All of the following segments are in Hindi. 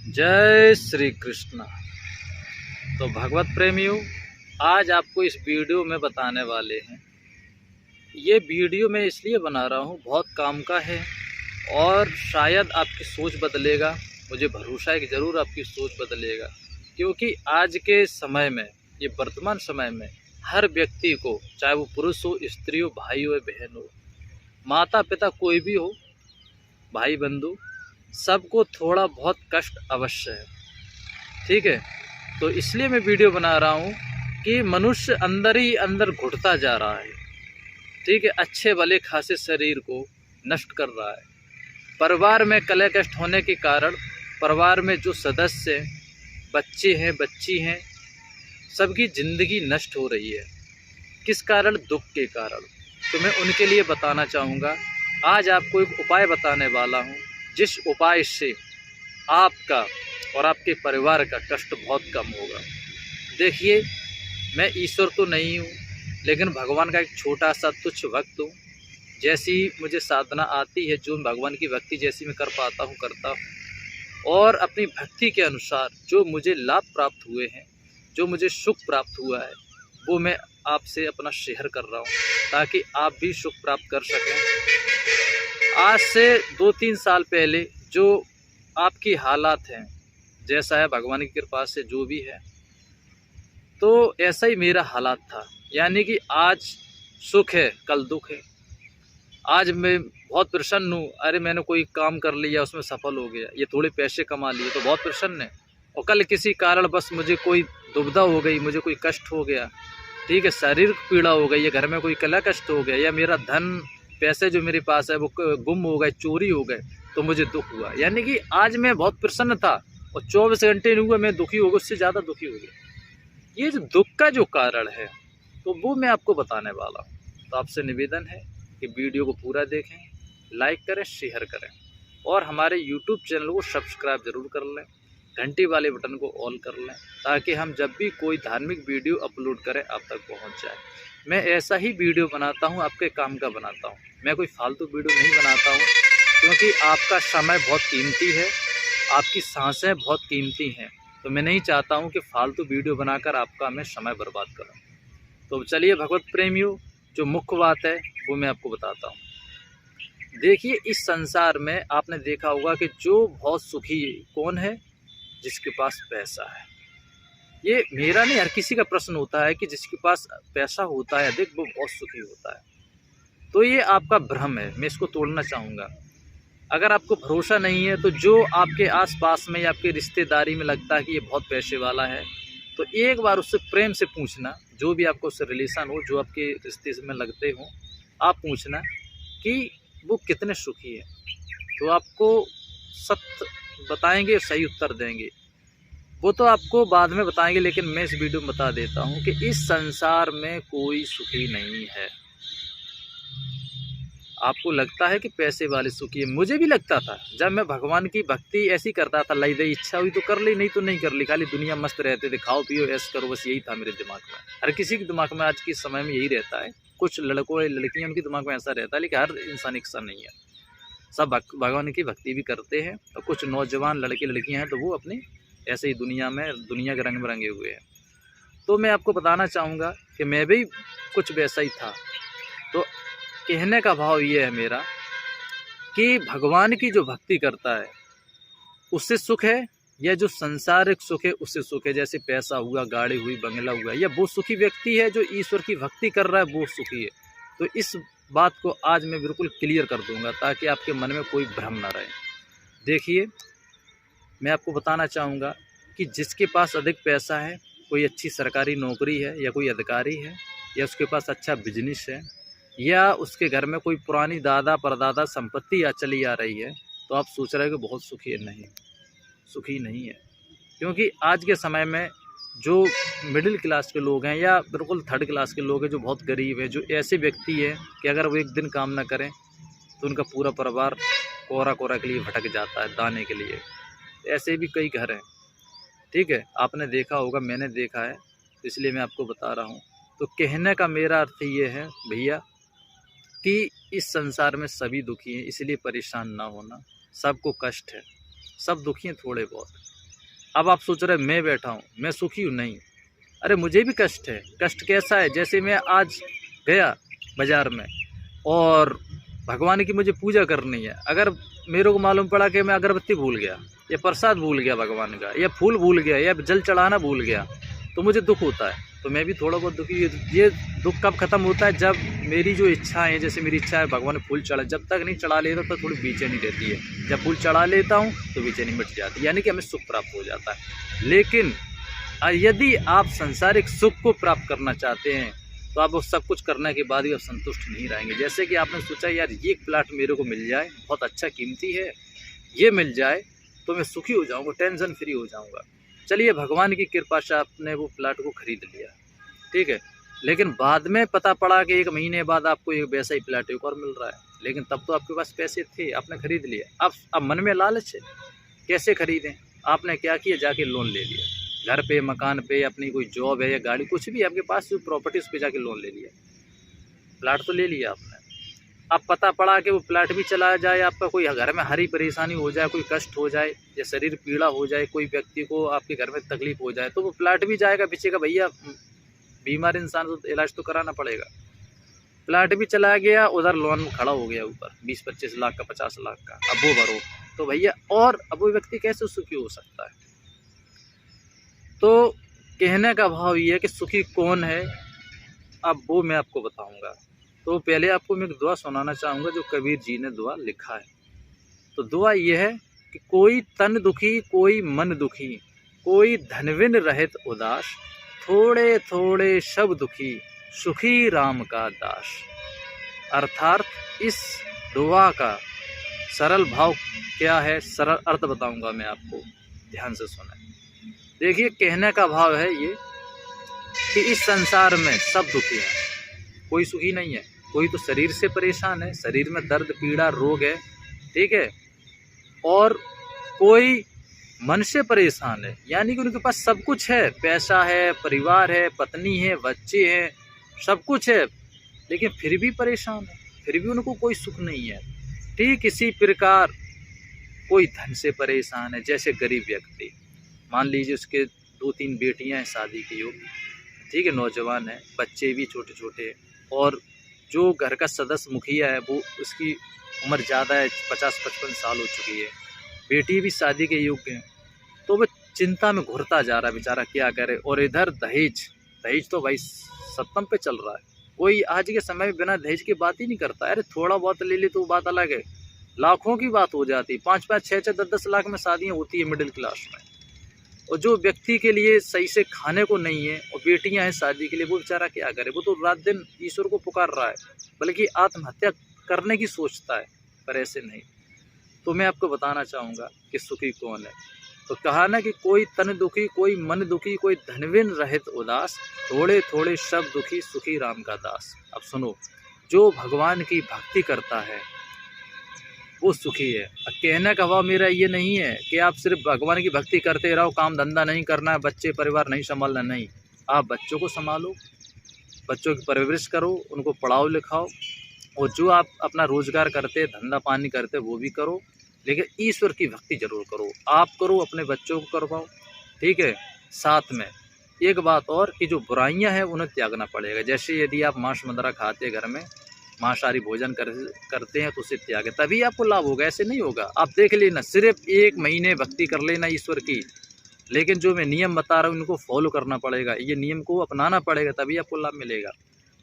जय श्री कृष्ण। तो भगवत प्रेमियों, आज आपको इस वीडियो में बताने वाले हैं। ये वीडियो मैं इसलिए बना रहा हूँ, बहुत काम का है और शायद आपकी सोच बदलेगा। मुझे भरोसा है कि ज़रूर आपकी सोच बदलेगा, क्योंकि आज के समय में, ये वर्तमान समय में हर व्यक्ति को, चाहे वो पुरुष हो, स्त्री हो, भाई हो, बहन हो, माता पिता कोई भी हो, भाई बंधु, सबको थोड़ा बहुत कष्ट अवश्य है। ठीक है, तो इसलिए मैं वीडियो बना रहा हूँ कि मनुष्य अंदर ही अंदर घुटता जा रहा है। ठीक है, अच्छे भले खासे शरीर को नष्ट कर रहा है। परिवार में कलह कष्ट होने के कारण परिवार में जो सदस्य, बच्चे हैं, बच्ची हैं, सबकी ज़िंदगी नष्ट हो रही है। किस कारण? दुख के कारण। तो मैं उनके लिए बताना चाहूँगा। आज आपको एक उपाय बताने वाला हूँ, जिस उपाय से आपका और आपके परिवार का कष्ट बहुत कम होगा। देखिए, मैं ईश्वर तो नहीं हूँ, लेकिन भगवान का एक छोटा सा तुच्छ भक्त हूँ। जैसी मुझे साधना आती है, जो भगवान की भक्ति जैसी मैं कर पाता हूँ करता हूँ, और अपनी भक्ति के अनुसार जो मुझे लाभ प्राप्त हुए हैं, जो मुझे सुख प्राप्त हुआ है, वो मैं आपसे अपना शेयर कर रहा हूँ, ताकि आप भी सुख प्राप्त कर सकें। आज से 2-3 साल पहले जो आपकी हालात हैं, जैसा है भगवान की कृपा से जो भी है, तो ऐसा ही मेरा हालात था। यानी कि आज सुख है, कल दुख है। आज मैं बहुत प्रसन्न हूँ, अरे मैंने कोई काम कर लिया, उसमें सफल हो गया, ये थोड़े पैसे कमा लिए तो बहुत प्रसन्न है। और कल किसी कारण बस मुझे कोई दुविधा हो गई, मुझे कोई कष्ट हो गया, ठीक है, शारीरिक पीड़ा हो गई, या घर में कोई कलह कष्ट हो गया, या मेरा धन पैसे जो मेरे पास है वो गुम हो गए, चोरी हो गए, तो मुझे दुख हुआ। यानी कि आज मैं बहुत प्रसन्न था और 24 घंटे नहीं हुआ मैं दुखी हो गया, उससे ज़्यादा दुखी हो गया। ये जो दुख का जो कारण है, तो वो मैं आपको बताने वाला हूँ। तो आपसे निवेदन है कि वीडियो को पूरा देखें, लाइक करें, शेयर करें, और हमारे यूट्यूब चैनल को सब्सक्राइब ज़रूर कर लें, घंटी वाले बटन को ऑल कर लें, ताकि हम जब भी कोई धार्मिक वीडियो अपलोड करें आप तक पहुंच जाए। मैं ऐसा ही वीडियो बनाता हूं, आपके काम का बनाता हूं। मैं कोई फालतू वीडियो नहीं बनाता हूं, क्योंकि आपका समय बहुत कीमती है, आपकी सांसें बहुत कीमती हैं। तो मैं नहीं चाहता हूं कि फालतू वीडियो बनाकर आपका मैं समय बर्बाद करूं। तो चलिए भगवत प्रेमियों, जो मुख्य बात है वो मैं आपको बताता हूँ। देखिए, इस संसार में आपने देखा होगा कि जो बहुत सुखी कौन है? जिसके पास पैसा है। ये मेरा नहीं, हर किसी का प्रश्न होता है कि जिसके पास पैसा होता है अधिक, वो बहुत सुखी होता है। तो ये आपका भ्रम है, मैं इसको तोड़ना चाहूँगा। अगर आपको भरोसा नहीं है, तो जो आपके आसपास में या आपके रिश्तेदारी में लगता है कि ये बहुत पैसे वाला है, तो एक बार उससे प्रेम से पूछना, जो भी आपको उससे रिलेशन हो, जो आपके रिश्ते में लगते हो, आप पूछना कि वो कितने सुखी है। तो आपको सत्य बताएंगे, सही उत्तर देंगे। वो तो आपको बाद में बताएंगे, लेकिन मैं इस वीडियो में बता देता हूँ कि इस संसार में कोई सुखी नहीं है। आपको लगता है कि पैसे वाले सुखी है, मुझे भी लगता था। जब मैं भगवान की भक्ति ऐसी करता था, लाई दई इच्छा हुई तो कर ली, नहीं तो नहीं कर ली, खाली दुनिया मस्त रहते थे, खाओ पियो ऐश करो, बस यही था मेरे दिमाग में। हर किसी के दिमाग में आज के समय में यही रहता है। कुछ लड़कों या लड़कियां, उनके दिमाग में ऐसा रहता है, लेकिन हर इंसान एक सा नहीं है। सब भगवान की भक्ति भी करते हैं, और कुछ नौजवान लड़के लड़कियां हैं तो वो अपनी ऐसे ही दुनिया के रंग में रंगे हुए हैं। तो मैं आपको बताना चाहूँगा कि मैं भी कुछ वैसा ही था। तो कहने का भाव ये है मेरा कि भगवान की जो भक्ति करता है उससे सुख है, या जो संसारिक सुख है उससे सुख है। जैसे पैसा हुआ, गाड़ी हुई, बंगला हुआ, या वो सुखी व्यक्ति है जो ईश्वर की भक्ति कर रहा है, वो सुखी है। तो इस बात को आज मैं बिल्कुल क्लियर कर दूंगा, ताकि आपके मन में कोई भ्रम ना रहे। देखिए, मैं आपको बताना चाहूँगा कि जिसके पास अधिक पैसा है, कोई अच्छी सरकारी नौकरी है, या कोई अधिकारी है, या उसके पास अच्छा बिजनेस है, या उसके घर में कोई पुरानी दादा परदादा संपत्ति चली आ रही है, तो आप सोच रहे हो कि बहुत सुखी है। नहीं, सुखी नहीं है। क्योंकि आज के समय में जो मिडिल क्लास के लोग हैं, या बिल्कुल थर्ड क्लास के लोग हैं, जो बहुत गरीब है, जो ऐसे व्यक्ति है कि अगर वो एक दिन काम ना करें तो उनका पूरा परिवार कोरा कोरा के लिए भटक जाता है, दाने के लिए। ऐसे भी कई घर हैं। ठीक है, आपने देखा होगा, मैंने देखा है, इसलिए मैं आपको बता रहा हूँ। तो कहने का मेरा अर्थ ये है भैया, कि इस संसार में सभी दुखी हैं, इसलिए परेशान ना होना। सबको कष्ट है, सब दुखी हैं थोड़े बहुत। अब आप सोच रहे मैं बैठा हूँ, मैं सुखी हूँ, नहीं। अरे मुझे भी कष्ट है। कष्ट कैसा है? जैसे मैं आज गया बाज़ार में और भगवान की मुझे पूजा करनी है, अगर मेरे को मालूम पड़ा कि मैं अगरबत्ती भूल गया या प्रसाद भूल गया भगवान का, या फूल भूल गया या जल चढ़ाना भूल गया, तो मुझे दुख होता है। तो मैं भी थोड़ा बहुत दुखी। ये दुख कब खत्म होता है? जब मेरी जो इच्छा है, जैसे मेरी इच्छा है भगवान फूल चढ़ा, जब तक नहीं चढ़ा लेता तो थोड़ी बेचैनी रहती है। जब फूल चढ़ा लेता हूँ तो बेचैनी मिट जाती है, यानी कि हमें सुख प्राप्त हो जाता है। लेकिन यदि आप सांसारिक सुख को प्राप्त करना चाहते हैं तो आप वो सब कुछ करने के बाद भी आप संतुष्ट नहीं रहेंगे। जैसे कि आपने सोचा यार ये प्लाट मेरे को मिल जाए, बहुत अच्छा कीमती है, ये मिल जाए तो मैं सुखी हो जाऊंगा, टेंशन फ्री हो जाऊंगा। चलिए भगवान की कृपा से आपने वो प्लाट को खरीद लिया, ठीक है। लेकिन बाद में पता पड़ा कि 1 महीने बाद आपको एक वैसा ही प्लाट एक और मिल रहा है। लेकिन तब तो आपके पास पैसे थे, आपने खरीद लिया। अब मन में लालच है, कैसे खरीदें? आपने क्या किया? जाके लोन ले लिया, घर पे, मकान पे, अपनी कोई जॉब है या गाड़ी, कुछ भी आपके पास जो प्रॉपर्टी उस पर जाके लोन ले लिया। प्लाट तो ले लिया आपने। अब पता पड़ा कि वो प्लाट भी चला जाए, आपका कोई घर में हरी परेशानी हो जाए, कोई कष्ट हो जाए या शरीर पीड़ा हो जाए, कोई व्यक्ति को आपके घर में तकलीफ हो जाए, तो वो प्लाट भी जाएगा पीछे का। भैया बीमार इंसान तो इलाज तो कराना पड़ेगा। प्लाट भी चला गया, उधर लोन खड़ा हो गया ऊपर 20-25 लाख का, 50 लाख का, अब वो भरो। तो भैया और अब वो व्यक्ति कैसे सुखी हो सकता है? तो कहने का भाव ये है कि सुखी कौन है, अब वो मैं आपको बताऊंगा। तो पहले आपको मैं एक दुआ सुनाना चाहूँगा जो कबीर जी ने दुआ लिखा है। तो दुआ ये है कि कोई तन दुखी, कोई मन दुखी, कोई धनविन रहित उदास, थोड़े थोड़े शब दुखी, सुखी राम का दास। अर्थात इस दुआ का सरल भाव क्या है, सरल अर्थ बताऊंगा मैं आपको, ध्यान से सुने। देखिए कहने का भाव है ये कि इस संसार में सब दुखी हैं, कोई सुखी नहीं है। कोई तो शरीर से परेशान है, शरीर में दर्द पीड़ा रोग है, ठीक है, और कोई मन से परेशान है, यानी कि उनके पास सब कुछ है, पैसा है, परिवार है, पत्नी है, बच्चे हैं, सब कुछ है, लेकिन फिर भी परेशान है, फिर भी उनको कोई सुख नहीं है। ठीक इसी प्रकार कोई धन से परेशान है, जैसे गरीब व्यक्ति, मान लीजिए उसके 2-3 बेटियां हैं शादी के योग्य, ठीक है, नौजवान है, बच्चे भी छोटे छोटे, और जो घर का सदस्य मुखिया है वो उसकी उम्र ज़्यादा है, 50-55 साल हो चुकी है, बेटी भी शादी के योग्य है, तो वह चिंता में घुरता जा रहा है बेचारा, क्या करे। और इधर दहेज तो भाई सत्तम पे चल रहा है। कोई आज के समय में बिना दहेज की बात ही नहीं करता। अरे थोड़ा बहुत ले ले तो बात अलग है, लाखों की बात हो जाती, 5-5, 6-6, 10-10 लाख में शादियाँ होती है मिडिल क्लास में। और जो व्यक्ति के लिए सही से खाने को नहीं है और बेटियां हैं शादी के लिए, वो बेचारा क्या करे? वो तो रात दिन ईश्वर को पुकार रहा है, बल्कि आत्महत्या करने की सोचता है, पर ऐसे नहीं। तो मैं आपको बताना चाहूँगा कि सुखी कौन है। तो कहा ना कि कोई तन दुखी, कोई मन दुखी, कोई धनविन रहित उदास, थोड़े थोड़े शब्द दुखी, सुखी राम का दास। अब सुनो, जो भगवान की भक्ति करता है वो सुखी है। कहने का भाव मेरा ये नहीं है कि आप सिर्फ भगवान की भक्ति करते रहो, काम धंधा नहीं करना है, बच्चे परिवार नहीं संभालना, नहीं। आप बच्चों को संभालो, बच्चों की परवरिश करो, उनको पढ़ाओ लिखाओ, और जो आप अपना रोजगार करते, धंधा पानी करते, वो भी करो, लेकिन ईश्वर की भक्ति जरूर करो। आप करो, अपने बच्चों को करवाओ, ठीक है। साथ में एक बात और कि जो बुराइयां हैं उन्हें त्यागना पड़ेगा। जैसे यदि आप मांस मदिरा खाते, घर में मांसाहारी भोजन करते हैं, तो उसे त्यागे, तभी आपको लाभ होगा, ऐसे नहीं होगा। आप देख लेना, सिर्फ 1 महीने भक्ति कर लेना ईश्वर की, लेकिन जो मैं नियम बता रहा हूँ उनको फॉलो करना पड़ेगा, ये नियम को अपनाना पड़ेगा, तभी आपको लाभ मिलेगा।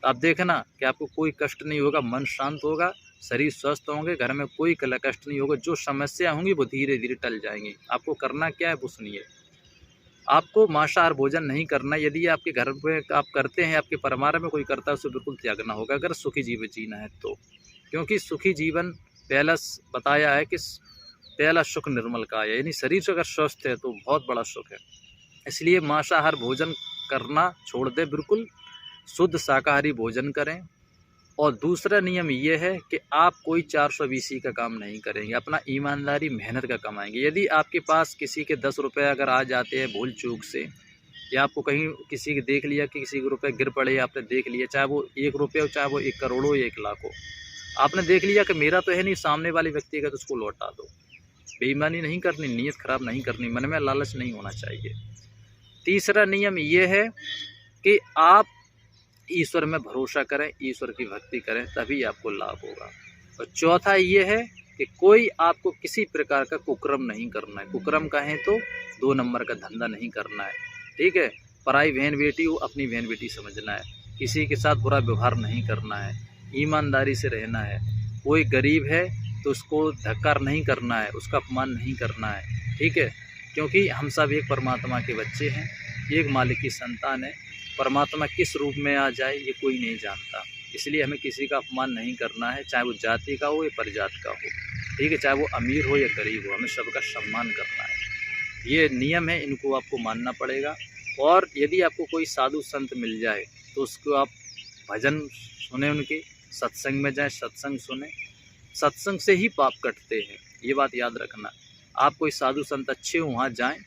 तो आप देखना कि आपको कोई कष्ट नहीं होगा, मन शांत होगा, शरीर स्वस्थ होंगे, घर में कोई कष्ट नहीं होगा। जो समस्या होंगी वो धीरे धीरे टल जाएंगी। आपको करना क्या है वो सुनिए। आपको मांसाहार भोजन नहीं करना। यदि आपके घर में आप करते हैं, आपके परिवार में कोई करता है, उसे बिल्कुल त्यागना होगा अगर सुखी जीवन जीना है तो। क्योंकि सुखी जीवन पहला बताया है कि पहला सुख निर्मल का है, यानी शरीर से अगर स्वस्थ है तो बहुत बड़ा सुख है। इसलिए मांसाहार भोजन करना छोड़ दें, बिल्कुल शुद्ध शाकाहारी भोजन करें। और दूसरा नियम ये है कि आप कोई 420 का काम नहीं करेंगे, अपना ईमानदारी मेहनत का कमाएंगे। यदि आपके पास किसी के 10 रुपये अगर आ जाते हैं भूल चूक से, या आपको कहीं किसी के देख लिया कि किसी के रुपए गिर पड़े, आपने देख लिया, चाहे वो 1 रुपये हो, चाहे वो 1 करोड़ हो या 1 लाख हो, आपने देख लिया कि मेरा तो है नहीं, सामने वाले व्यक्ति का, तो उसको लौटा दो। बेईमानी नहीं करनी, नीयत खराब नहीं करनी, मन में लालच नहीं होना चाहिए। तीसरा नियम ये है कि आप ईश्वर में भरोसा करें, ईश्वर की भक्ति करें, तभी आपको लाभ होगा। और चौथा ये है कि कोई आपको किसी प्रकार का कुकर्म नहीं करना है। कुकर्म कहें तो 2 नंबर का धंधा नहीं करना है, ठीक है। पराई बहन बेटी को अपनी बहन बेटी समझना है, किसी के साथ बुरा व्यवहार नहीं करना है, ईमानदारी से रहना है। कोई गरीब है तो उसको धक्कार नहीं करना है, उसका अपमान नहीं करना है, ठीक है। क्योंकि हम सब एक परमात्मा के बच्चे हैं, एक मालिक की संतान है। परमात्मा किस रूप में आ जाए ये कोई नहीं जानता, इसलिए हमें किसी का अपमान नहीं करना है, चाहे वो जाति का हो या प्रजात का हो, ठीक है, चाहे वो अमीर हो या गरीब हो, हमें सबका सम्मान करना है। ये नियम है, इनको आपको मानना पड़ेगा। और यदि आपको कोई साधु संत मिल जाए तो उसको आप भजन सुने, उनके सत्संग में जाएं, सत्संग सुने। सत्संग से ही पाप कटते हैं, ये बात याद रखना। आप कोई साधु संत अच्छे हो वहाँ जाएं,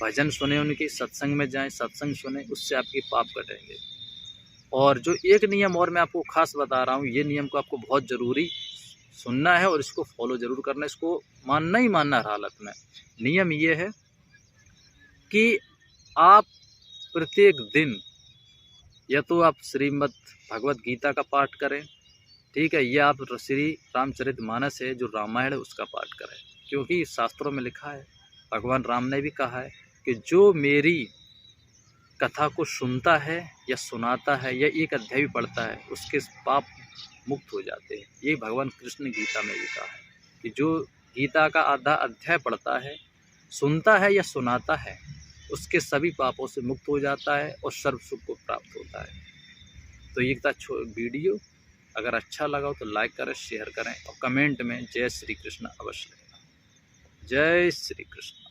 भजन सुने, उनके सत्संग में जाएं, सत्संग सुने, उससे आपके पाप कटेंगे। और जो एक नियम और मैं आपको खास बता रहा हूँ, ये नियम को आपको बहुत ज़रूरी सुनना है और इसको फॉलो ज़रूर करना है, इसको मानना ही मानना हर हालत में। नियम ये है कि आप प्रत्येक दिन या तो आप श्रीमद् भगवत गीता का पाठ करें, ठीक है, या आप श्री रामचरितमानस है जो रामायण है उसका पाठ करें। क्योंकि शास्त्रों में लिखा है, भगवान राम ने भी कहा है कि जो मेरी कथा को सुनता है या सुनाता है या एक अध्याय भी पढ़ता है उसके पाप मुक्त हो जाते हैं। ये भगवान कृष्ण ने गीता में भी कहा है कि जो गीता का आधा अध्याय पढ़ता है, सुनता है या सुनाता है, उसके सभी पापों से मुक्त हो जाता है और सर्व सुख को प्राप्त होता है। तो ये था वीडियो, अगर अच्छा लगा हो तो लाइक करें, शेयर करें और कमेंट में जय श्री कृष्ण अवश्य लिखना। जय श्री कृष्ण।